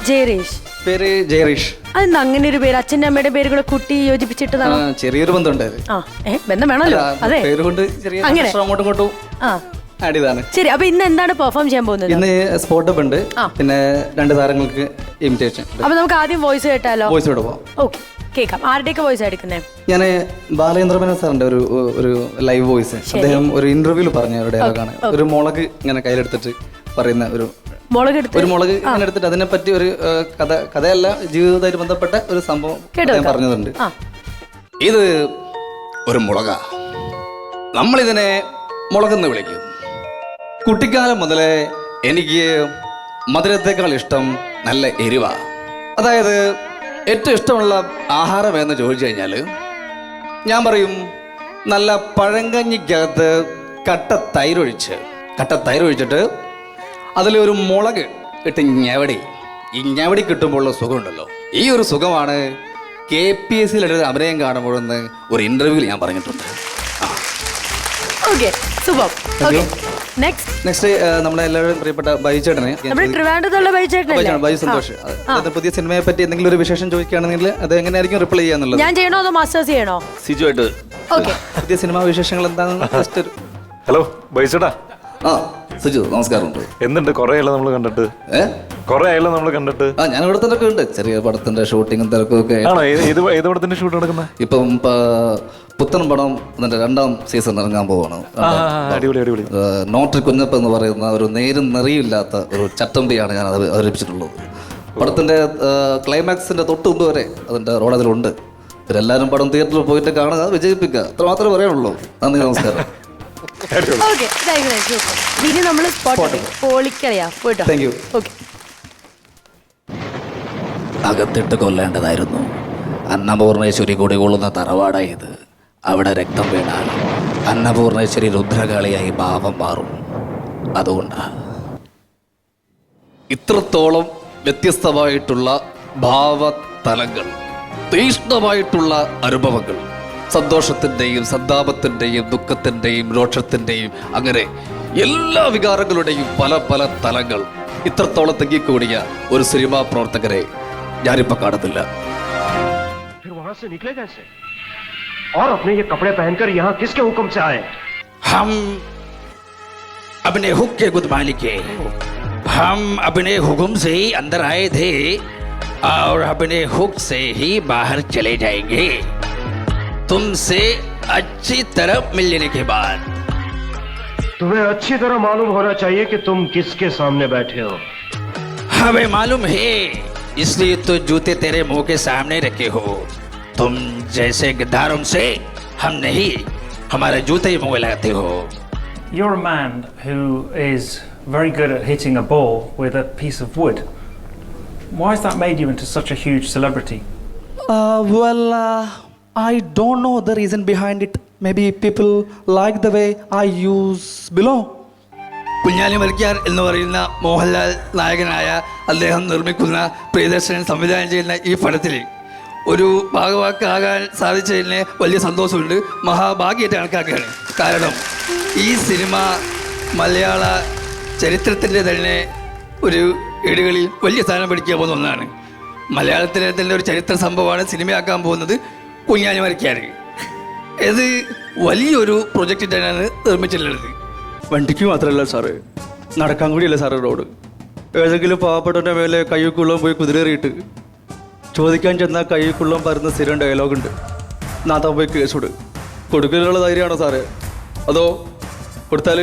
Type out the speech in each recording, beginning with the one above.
ജയരേഷ്. പേര് ജയരീഷ്. അതെന്താ അങ്ങനെ ഒരു പേര്? അച്ഛൻ്റെ അമ്മയുടെ പേരുകൾ കുട്ടി യോജിപ്പിച്ചിട്ടതാണോ? ചെറിയൊരു ബന്ധമുണ്ട്. ബന്ധം വേണമല്ലോ. അതെ, പേരുകൊണ്ട് അങ്ങനെ അങ്ങോട്ടും ഇങ്ങോട്ടും ആടിയതാണ്. ശരി, അപ്പൊ ഇന്ന് എന്താണ് പെർഫോം ചെയ്യാൻ പോകുന്നത്? ഇന്ന് സ്പോട്ട് അപ്പ് ഉണ്ട്, പിന്നെ 2 താരങ്ങൾക്ക് ഇമിറ്റേഷൻ. അപ്പൊ നമുക്ക് ആദ്യം വോയിസ് കേട്ടാലോ? വോയിസ് വിടുമ്പോ ഓക്കെ, കേൾക്കാം. ആരുടെയൊക്കെ വോയിസ് എടുക്കുന്നത്? ഞാൻ ബാലേന്ദ്രമേനോൻ സാറിന്റെ ഒരു ലൈവ് വോയിസ്. അദ്ദേഹം ഒരു ഇന്റർവ്യൂവിൽ പറഞ്ഞ ഒരു ഡയലോഗാണ്. ഒരു മുളക് ഇങ്ങനെ കയ്യിലെടുത്തിട്ട് പറയുന്ന ഒരു മുളക് ഇങ്ങനെ എടുത്തിട്ട് അതിനെ പറ്റി ഒരു കഥയല്ല, ജീവിതവുമായിട്ട് ബന്ധപ്പെട്ട ഒരു സംഭവം പറഞ്ഞതുണ്ട്. ഇത് ഒരു മുളക, നമ്മളിതിനെ മുളകെന്ന് വിളിക്കും. കുട്ടിക്കാലം മുതലേ എനിക്ക് മധുരത്തേക്കാൾ ഇഷ്ടം നല്ല എരിവ. അതായത് ഏറ്റവും ഇഷ്ടമുള്ള ആഹാരം എന്ന് ചോദിച്ചു കഴിഞ്ഞാൽ ഞാൻ പറയും നല്ല പഴങ്കഞ്ഞിക്കകത്ത് കട്ട തൈരൊഴിച്ചിട്ട് അതിലൊരു മുളക് ഇട്ട് ഈ ഞവടി കിട്ടുമ്പോഴുള്ള സുഖമുണ്ടല്ലോ, ഈ ഒരു സുഖമാണ് KPSC അഭിനയം കാണുമ്പോഴെന്ന് ഒരു ഇന്റർവ്യൂവിൽ ഞാൻ പറഞ്ഞിട്ടുണ്ട്. നെക്സ്റ്റ് നമ്മുടെ എല്ലാവരും പ്രിയപ്പെട്ട ബൈചേട്ടനെ, ബൈ സന്തോഷ്, പുതിയ സിനിമയെ പറ്റി എന്തെങ്കിലും ഒരു വിശേഷം ചോദിക്കുകയാണെങ്കിൽ അത് എങ്ങനെയായിരിക്കും റിപ്ലൈ ചെയ്യാന്നുള്ളത്? ഞാൻ ചെയ്യണോ അതോ മാസ്റ്റേഴ്സ് ചെയ്യണോ? സിജു ആയിട്ട് പുതിയ സിനിമാ വിശേഷങ്ങൾ എന്താണെന്ന്. ഹലോ ബൈചേട്ടാ. സുജു നമസ്കാരം. എന്തുണ്ട്? കുറെ ആയല്ലോ നമ്മൾ കണ്ടിട്ട്. ഞാൻ ഇവിടെ തന്നെ ഉണ്ട്. ചെറിയ പടത്തിന്റെ ഷൂട്ടിങ്ങും തിരക്കും ഒക്കെ. ഏത് പടത്തിന്റെ ഷൂട്ട് നടക്കുന്നത്? ഇപ്പം പുത്തൻ പടം അതിന്റെ 2ാം സീസൺ ഇറങ്ങാൻ പോവാണ്. നോട്ടറി കുഞ്ഞപ്പ എന്ന് പറയുന്ന ഒരു നേരും നെറിയില്ലാത്ത ഒരു ചട്ടമ്പിയാണ് ഞാൻ അവതരിപ്പിച്ചിട്ടുള്ളത്. പടത്തിന്റെ ക്ലൈമാക്സിന്റെ തൊട്ട് മുമ്പ് വരെ അതിന്റെ റോഡതിലുണ്ട്. ഇവരെല്ലാവരും പടം തിയേറ്ററിൽ പോയിട്ട് കാണുക, വിജയിപ്പിക്കുക, അത്ര മാത്രമേ പറയാനുള്ളൂ. നന്ദി, നമസ്കാരം. അകത്തിട്ട് കൊല്ലേണ്ടതായിരുന്നു. അന്നപൂർണേശ്വരി കുടികൊള്ളുന്ന തറവാടായത്. അവിടെ രക്തം വീണാൽ അന്നപൂർണേശ്വരി രുദ്രകാളിയായി ഭാവം മാറും. അതുകൊണ്ടാണ് ഇത്രത്തോളം വ്യത്യസ്തമായിട്ടുള്ള ഭാവതലങ്ങൾ, തീഷ്ണമായിട്ടുള്ള അനുഭവങ്ങൾ, സന്തോഷത്തിൻ്റെയും സന്താപത്തിൻ്റെയും ദുഃഖത്തിൻ്റെയും രോഷത്തിൻ്റെയും അങ്ങനെ എല്ലാ വികാരങ്ങളുടെയും പല പല തലങ്ങൾ ഇത്രത്തോളം തെങ്ങിക്കൂടിയ ഒരു സിനിമാ പ്രവർത്തകരെ ഞാനിപ്പോൾ കാണുന്നില്ല. और अपने ये कपड़े पहनकर यहाँ किसके हुक्म से आए? हम अपने हुक्म के खुद मालिक हैं. हम अपने हुक्म से ही अंदर आए थे और अपने हुक्म से ही बाहर चले जाएंगे. तुमसे अच्छी तरह मिलने के बाद. तुम्हें अच्छी तरह मालूम होना चाहिए कि तुम किसके सामने बैठे हो. हमें मालूम है, इसलिए तो जूते तेरे मुंह के सामने रखे हो. तुम जैसे गद्दारों से हम नहीं, हमारे जूते ही मुंह लगाते हो. You're a man who is very good at hitting a ball with a piece of wood. Why has that made you into such a huge celebrity? I don't know the reason behind it. Maybe people like the way I use below. Kunjali Marikar എന്ന് പറയുന്ന മോഹൻലാൽ നായകനായ അദ്ദേഹം നിർമ്മിക്കുന്ന പ്രിയദർശൻ സംവിധാനം ചെയ്യുന്ന ഈ പടത്തിൽ ഒരു ഭാഗവാക്കാകാൻ സാധിച്ചതിന് വലിയ സന്തോഷമുണ്ട്. മഹാഭാഗ്യമായിട്ട് കണക്കാക്കുകയാണ്. കാരണം ഈ സിനിമ മലയാള ചരിത്രത്തിൻ്റെ തന്നെ ഒരു ഏടുകളിൽ വലിയ സ്ഥാനം പിടിക്കാൻ പോകുന്ന ഒന്നാണ്. മലയാളത്തിലെ തന്നെ ഒരു ചരിത്ര സംഭവമാണ് സിനിമയാക്കാൻ പോകുന്നത് കുഞ്ഞാലി മരിക്കാർ. ഇത് വലിയൊരു പ്രൊജക്റ്റിട്ടാണ് നിർമ്മിച്ചിട്ടുള്ളത്. വണ്ടിക്ക് മാത്രമല്ല സാറ്, നടക്കാൻ കൂടിയല്ല സാറ് റോഡ്. ഏതെങ്കിലും പാവപ്പെട്ടവൻ്റെ മേലെ കയ്യക്കുള്ളം പോയി കുതിരേറിയിട്ട് ചോദിക്കാൻ ചെന്നാൽ കയ്യക്കുള്ളം പറയുന്ന സ്ഥിരം ഡയലോഗുണ്ട്. നാത്താൻ പോയി കേസോട് കൊടുക്കലുള്ള ധൈര്യമാണോ സാറ്? അതോ കൊടുത്താൽ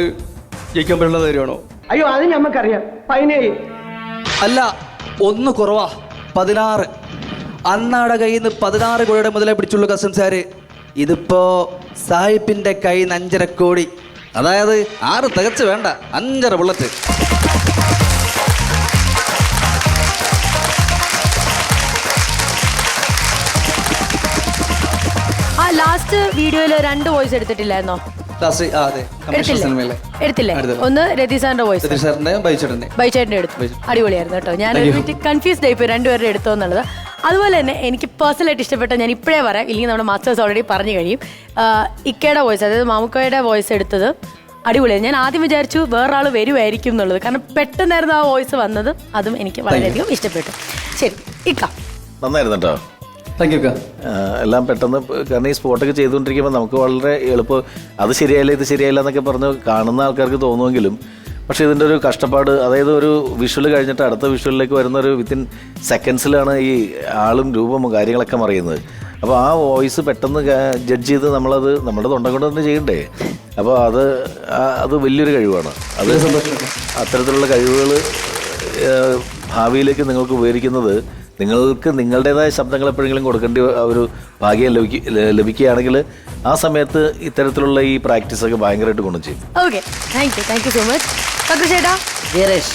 ജയിക്കാൻ പറ്റുന്ന ധൈര്യമാണോ? അയ്യോ, അത് നമുക്കറിയാം. അല്ല, 1 കുറവാ, 16. അന്നാടെ കയ്യിൽ നിന്ന് 16 കോടിയുടെ മുതലേ പിടിച്ചുള്ളൂ കസ്റ്റംസുകാർ. ഇതിപ്പോ സാഹിബിന്റെ കയ്യിൽ നിന്ന് 5.5 കോടി. അതായത് 6 തികച്ച് വേണ്ട, 5.5 ബുള്ളറ്റ്. ലാസ്റ്റ് വീഡിയോയിൽ 2 വോയിസ് എടുത്തിട്ടില്ലായിരുന്നോ? എടുത്തില്ലേ? ഒന്ന് രതീഷ് സാറിന്റെ വോയിസ്, ബൈചേട്ടന്റെ എടുത്തു. അടിപൊളിയായിരുന്നു കേട്ടോ. ഞാൻ ഒരു മിനിറ്റ് കൺഫ്യൂസ്ഡ് ആയിപ്പോയി രണ്ടുപേരുടെ എടുത്തോ എന്നുള്ളത്. അതുപോലെ തന്നെ എനിക്ക് പേഴ്സണലായിട്ട് ഇഷ്ടപ്പെട്ട, ഞാൻ ഇപ്പോഴേ പറയാം, ഇല്ലെങ്കിൽ നമ്മുടെ മാസ്റ്റേഴ്സ് ഓൾറെഡി പറഞ്ഞു കഴിയും, ഇക്കയുടെ വോയിസ്, അതായത് മാമുക്കയുടെ വോയിസ് എടുത്തത് അടിപൊളിയാണ്. ഞാൻ ആദ്യം വിചാരിച്ചു വേറൊരാൾ വരുമായിരിക്കും എന്നുള്ളത്, കാരണം പെട്ടെന്നായിരുന്നു ആ വോയിസ് വന്നത്. അതും എനിക്ക് വളരെയധികം ഇഷ്ടപ്പെട്ടു. ശരി, ഇക്ക നന്നായിരുന്നു കേട്ടോ. Thank you. എല്ലാം പെട്ടെന്ന്, കാരണം ഈ സ്പോട്ടൊക്കെ ചെയ്തുകൊണ്ടിരിക്കുമ്പോൾ നമുക്ക് വളരെ എളുപ്പം അത് ശരിയായില്ല ഇത് ശരിയായില്ല എന്നൊക്കെ പറഞ്ഞ് കാണുന്ന ആൾക്കാർക്ക് തോന്നുമെങ്കിലും, പക്ഷേ ഇതിൻ്റെ ഒരു കഷ്ടപ്പാട്, അതായത് ഒരു വിഷ്വൽ കഴിഞ്ഞിട്ട് അടുത്ത വിഷ്വലിലേക്ക് വരുന്ന ഒരു വിത്തിൻ സെക്കൻഡ്സിലാണ് ഈ ആളും രൂപവും കാര്യങ്ങളൊക്കെ മറിയുന്നത്. അപ്പോൾ ആ വോയിസ് പെട്ടെന്ന് ജഡ്ജ് ചെയ്ത് നമ്മളത് നമ്മുടെ തൊണ്ട കൊണ്ട് തന്നെ ചെയ്യണ്ടേ. അപ്പോൾ അത് വലിയൊരു കഴിവാണ്. അത് അത്തരത്തിലുള്ള കഴിവുകൾ ഭാവിയിലേക്ക് നിങ്ങൾക്ക് ഉപകരിക്കുന്നത്, നിങ്ങൾക്ക് നിങ്ങളുടേതായ ശബ്ദങ്ങൾ എപ്പോഴെങ്കിലും കൊടുക്കേണ്ട ഒരു ഭാഗ്യം ലഭിക്കുകയാണെങ്കിൽ ആ സമയത്ത് ഇത്തരത്തിലുള്ള ഈ പ്രാക്ടീസൊക്കെ ഭയങ്കരമായിട്ട് ഗുണം ചെയ്യും. Okay, thank you so much. Pakru ചേട്ടാ. ജയരേഷ്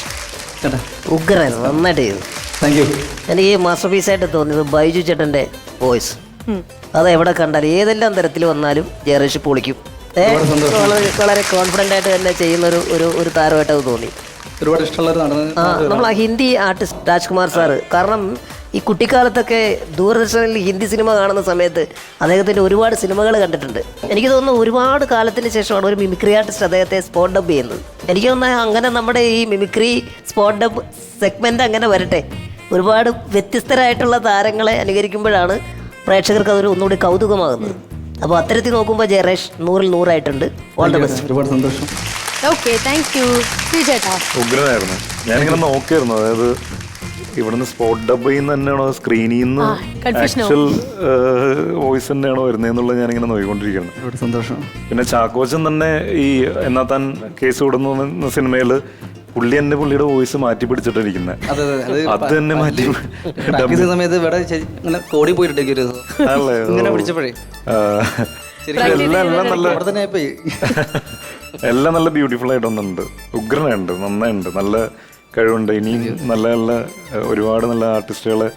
ഉഗ്രൻ, നന്നായിട്ട് ചെയ്തു. Thank you. എനിക്ക് ഈ മാസ്റ്റർ പീസായിട്ട് തോന്നിയത് ബൈജു ചേട്ടൻ്റെ വോയിസ്. അത് എവിടെ കണ്ടാലും ഏതെല്ലാം തരത്തിൽ വന്നാലും ജയരേഷ് പൊളിക്കും. വളരെ കോൺഫിഡൻ്റ് ആയിട്ട് തന്നെ ചെയ്യുന്ന ഒരു താരമായിട്ട് അത് തോന്നി. ഒരുപാട് ഇഷ്ടമുള്ള നമ്മൾ ആ ഹിന്ദി ആർട്ടിസ്റ്റ് രാജ്കുമാർ സാറ്, കാരണം ഈ കുട്ടിക്കാലത്തൊക്കെ ദൂരദർശനിൽ ഹിന്ദി സിനിമ കാണുന്ന സമയത്ത് അദ്ദേഹത്തിൻ്റെ ഒരുപാട് സിനിമകൾ കണ്ടിട്ടുണ്ട്. എനിക്ക് തോന്നുന്നു ഒരുപാട് കാലത്തിന് ശേഷമാണ് ഒരു മിമിക്രി ആർട്ടിസ്റ്റ് അദ്ദേഹത്തെ സ്പോട്ട് ഡബ് ചെയ്യുന്നത്. എനിക്ക് തോന്നുന്നത് അങ്ങനെ നമ്മുടെ ഈ മിമിക്രി സ്പോട്ട് ഡബ് സെഗ്മെൻ്റ് അങ്ങനെ വരട്ടെ. ഒരുപാട് വ്യത്യസ്തരായിട്ടുള്ള താരങ്ങളെ അനുകരിക്കുമ്പോഴാണ് പ്രേക്ഷകർക്ക് അതൊരു ഒന്നുകൂടി കൗതുകമാകുന്നത്. അപ്പോൾ അത്തരത്തിൽ നോക്കുമ്പോൾ ജയറേഷ് 100-ൽ 100 ഓൾ ദ ബെസ്റ്റ്. ഒരുപാട് സന്തോഷം. Okay, thank you. ചേട്ടാ. ഉഗ്രനായിരുന്നു. ഞാനിങ്ങനെ നോക്കിയായിരുന്നു, അതായത് ഇവിടുന്ന് സ്പോട്ട് ഡബ് ചെയ്യുന്ന തന്നെയാണോ സ്ക്രീനിൽ നിന്ന് ആക്ച്വൽ വോയിസ് തന്നെയാണോ വരുന്നതെന്നുള്ളത് ഞാനിങ്ങനെ നോക്കിക്കൊണ്ടിരിക്കുകയാണ്. ഒരുപാട് സന്തോഷം. പിന്നെ ചാക്കോച്ചൻ തന്നെ ഈ എന്നാ താൻ കേസ് കൊടുന്ന സിനിമയിൽ പുള്ളി തന്നെ പുള്ളിയുടെ വോയിസ് മാറ്റി പിടിച്ചിട്ടിരിക്കുന്നത്. അത് തന്നെ മാറ്റി സമയത്ത് ഇവിടെ ഇങ്ങനെ കോടി പോയിട്ടേക്ക് ഇങ്ങനെ പിടിച്ചപ്പോഴേ എല്ലാം നല്ല ബ്യൂട്ടിഫുൾ ആയിട്ടൊന്നുണ്ട്. ഉഗ്രനുണ്ട്, നന്നായിട്ടുണ്ട്, നല്ല കഴിവുണ്ട്. ഇനിയും നല്ല നല്ല ഒരുപാട് നല്ല ആർട്ടിസ്റ്റുകളെ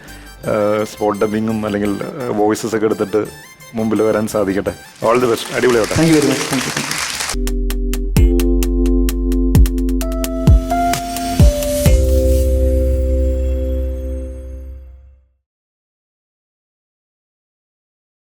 സ്പോട്ട് ഡബിങ്ങും അല്ലെങ്കിൽ വോയിസസ് ഒക്കെ എടുത്തിട്ട് മുമ്പിൽ വരാൻ സാധിക്കട്ടെ. All the best. അടിപൊളിയാവട്ടെ. Thank you very much.